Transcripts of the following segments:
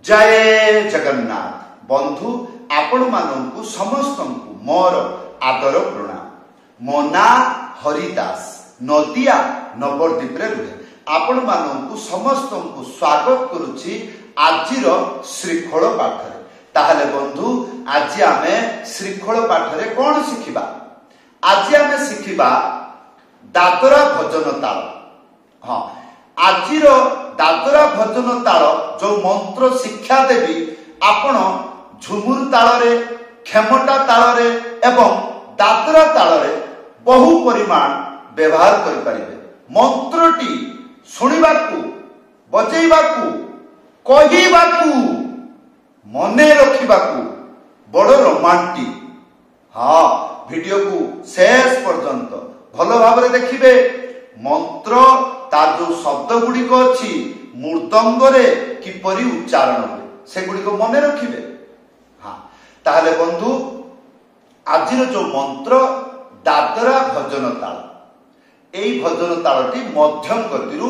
जय जगन्नाथ बंधु आपण मानू समस्त मोर आदर प्रणाम। मो ना हरिदास नदिया नवरदीप रुहे आपण मानू समस्त स्वागत करुछि आजिर श्रीखोल पाठरे। ताहले बंधु आज आमे श्रीखोल पाठरे कौन शिखिबा? आज आमे शिखिबा दादरा भजन ताल। हाँ, आजिर दादरा भजन ताल जो मंत्र शिक्षा देवी आपण झुमुर तालरे, खेमटा तालरे एवं दादरा तालरे बहु परिमाण व्यवहार करि परिबे। मंत्रटी सुनिबाकू, बजेइबाकू, कहिबाकू, मने रखिबाकू बड़ रोमांटिक। हाँ, वीडियो को शेष पर्यंत भल भाव देखिबे। मंत्र तार जो शब्द गुड़िक अच्छी मृदंगरे किपरि उच्चारण हुए से गुड़िक मन रखिबे। हाँ, ताहले बंधु आजिर जो मंत्र दादरा भजन ताल, एई भजन तालटी मध्यम गतिरु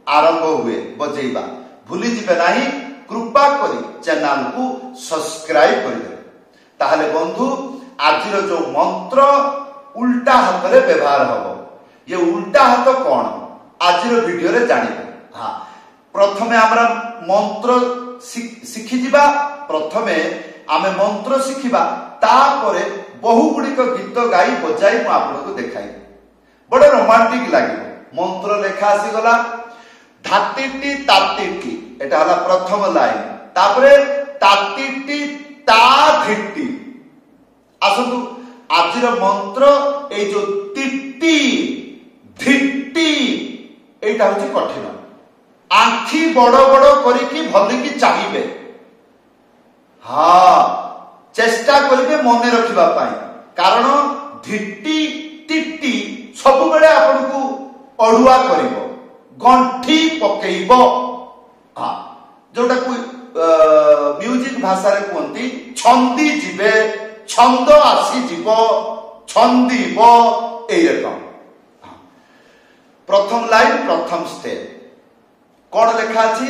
आरंभ हुए बजेइबा। भूली जिबे नाही, कृपा करी चैनल को सब्सक्राइब करिदे। ताहले बंधु आजिर जो मंत्र उल्टा हाथ रे व्यवहार हबो। ये उल्टा हाथ कौन आजिर वीडियो रे जानिबे। हाँ, प्रथमे हमरा मंत्र शिखि जिबा। प्रथमे आमे मंत्र शिखिबा, तापरे बहु गुड़िक गीत गाई बजाई मु आपनको देखाई। बड़े रोमांटिक लागिबो। मंत्र लेखा आसी गला धातिटी तातिटी, एटा हला प्रथम लाइन। तापरे तातिटी ता धिट्टी। आसतु आजिर मंत्र ए जो तिट्टी धिट्टी एटा होची कठिन। आंखी बड़ बड़ करिकी भलिकी चाहिबे। हाँ, चेष्टा करिबे मने रखिबा पाई, कारण धिट्टी तिट्टी सब बेले आपनको अड़ुआ करिवो, गंठी पकेइबो। हाँ, जोटा को म्यूजिक भाषा रे कहंती छंदी जिबे, छंद आसी जीवो, छंदीबो एई रकम। प्रथम लाइन प्रथम स्टेप कौन लेखा अछि?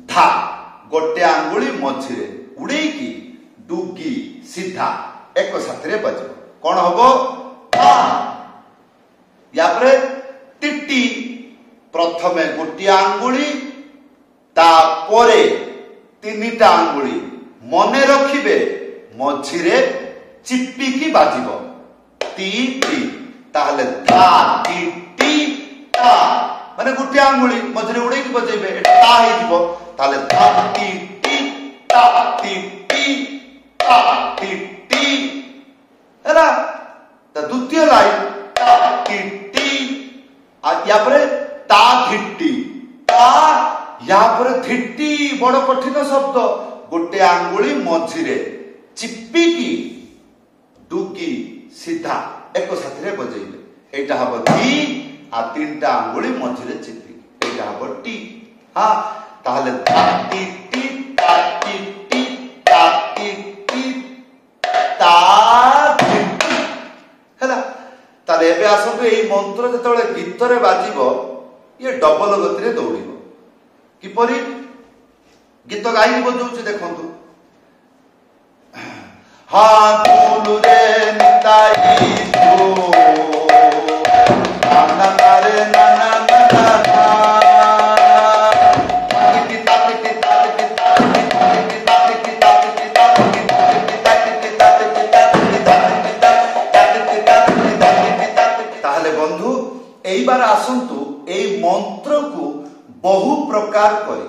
धा गोटे आंगुली मझिरे उड़ेकी डुगी सीधा एक साथरे बजब। कौन हबो? धा। यापरे टिट्टी प्रथमे गोटे आंगुली, तापरे तीनिटा आंगुली मने रखिबे, मझिरे चिप्पिकी बाजिबो टी टी। ताहले धा टी टी ता माने गोटे आंगुली मझिरे उड़ेकी बजेइबे, ता हे जिवो। ताहले धा टी टी ता टी टी ता टी टी हैला। त द्वितीय लाइन ता टी टी आ या परे ता धिट्टी ता, या परे धिट्टी बड़ कठिन शब्द। गोटे आंगुली मझिरे चिप्पिकी डुगी सीधा एक साथरे बजेइबे, एटा हबो टी। आ तीनटा आंगुली मझिरे चिप्पी एटा हबो टी। हाँ, ताहले ता टी टी ता टी टी ता टी टी ता धिट्टी हैला। ताले एबे आसंतु एई मंत्र जेतबेले गीत रे बाजिबो, ये डबल गति रे दौड़िबो। किपरि गीत गाई बजौछि देखंतु। हाँ तुलु रे निताई तो ना ना रे ना ना ना ना ताति ताति ताति ताति ताति ताति ताति ताति। ताहले बंधु एई बार आसंतु एई मंत्र को बहु प्रकार करी,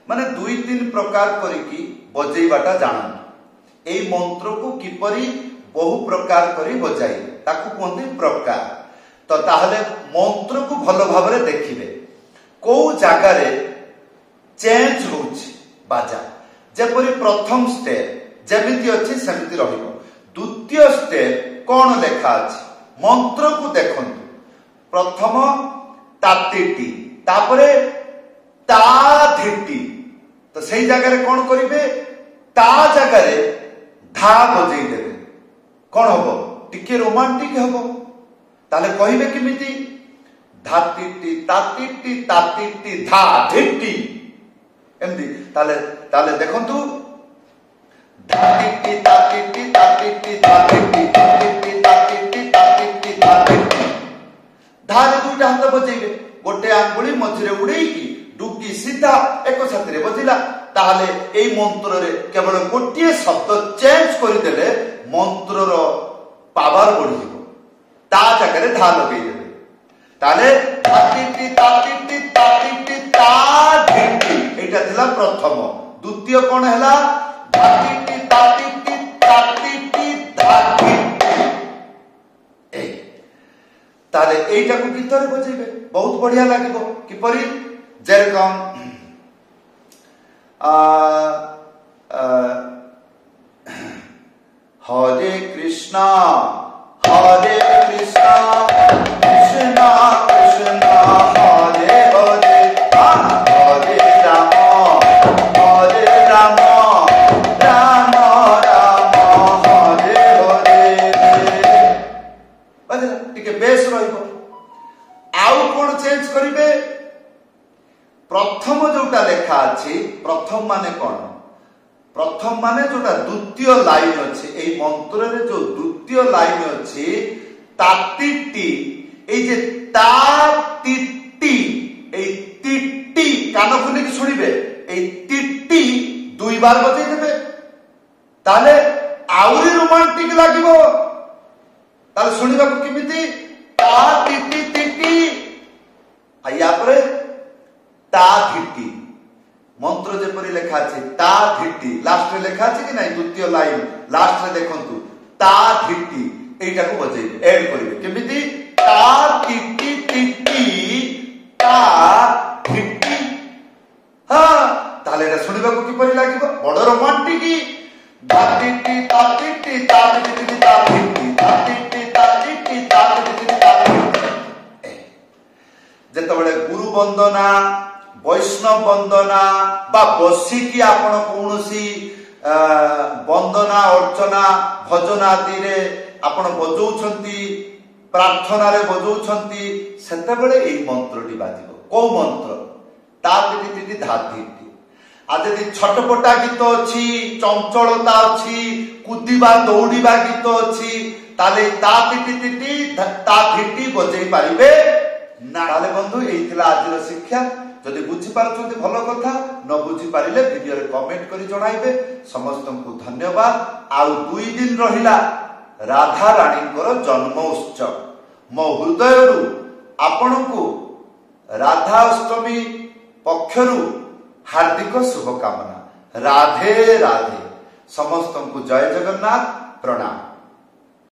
माने 2-3 प्रकार करिकी बजेइबाटा जानन। एई मंत्र को किपरि बहु प्रकार करी बजाई ताकू कहते प्रकार। तो ताहले मंत्र को भल भाव रे देखिबे को जगार चेंज होछि बाजा। जेपरि प्रथम स्टेप जेमिति अछि सेमिति रहिबो। द्वितीय स्टेप कोन लेखा अछि मंत्र को देखंतु। प्रथम तातिटी, तापरे ता धिट्टी। तो सेई जगह रे कोन करिवे? ता जगह रे धा बजेई देबे। कौन हबो? टिके रोमांटिक हबो। ताले कहिबे किमिति? धातिटी तातिटी तातिटी धा धिट्टी एमती ताले ताले देखंतु धाटिटी ताटिटी ताटिटी धाटिटी ताटिटी ताटिटी ताटिटी धाटिटी धारे दुटा हाथ बजेइबे गोटे आंगुली मझिरे उड़ेइकी डुकी सीधा एक साथरे बजिला ताले एई मंत्र रे केवल गोटे शब्द चेंज करि देले मंत्र रो पावर बढ़ी जिवो ता जगह धा लगे देबे ताले ताटिटी ताटिटी ताटिटी ता धिटी एटा थिला प्रथम द्वितीय कोन हैला ताटिटी ताटिटी ताटिटी धाटिटी ए ताले एटा को गीत रे बजेबे बहुत बढ़िया लागिबो किपरि जेरकम हरे कृष्णा कृष्णा कृष्णा हरे हरे हरे राम राम राम हरे हरे बजला टिके बेस रहिबो आउ कोन चेंज करिवे प्रथम जोटा लेखा अछि प्रथम माने कोन प्रथम माने जोटा द्वितीय लाइन अछि एई मंत्र रे जो द्वितीय लाइन अछि तातिटी ए जे तातिटी ए तिटी कान खुली कि सुनिबे ए तिटी दुई बार बजै देबे ताले आउरी रोमांटिक लागिबो ताले सुनिबा को किमिति तातिटी तिटी आया परे ता धिटी मंत्र जेपरि लेखा अछि ता धिटी लास्ट रे लेखा अछि कि नै द्वितीय लाइन लास्ट रे देखंतु ता धिटी एटा को बजेइबे ऐड करिवे केमिति ता टिटी टिटी ता धिटी हां ताले एटा सुनिबा को किपरि लागिबो बड़ रोमांटिक ताटिटी ताटिटी ताटिटी ताटिटी ताटिटी ताटिटी ताटिटी ताटिटी जेतबेले गुरु वंदना वैष्णव वंदना बा बसी की आपण कोनोसी वंदना अर्चना भजन आदि रे आपण बजौछंती प्रार्थना रे बजौछंती सेतबेले एई मंत्रटी बाजिबो को मंत्र तातिटी तिटी धातिटी आ जदि छटपटा गीत अछि चंचलता अछि कुदिबा दौड़ीबा गीत अछि ताले तातिटी तिटी तातिटी बजै पारिबे ना ताले बंधु एइथिला आजिर शिक्षा जदि बुझी पारुछंती भलो कथा न बुझी पारिले वीडियो रे कमेंट करी जणाइबे समस्त को धन्यवाद आउ 2 दिन रहिला राधा रानी को जन्म उत्सव मो हृदय रु आपण को राधा अष्टमी पक्षरु हार्दिक शुभकामना राधे राधे समस्त को जय जगन्नाथ प्रणाम।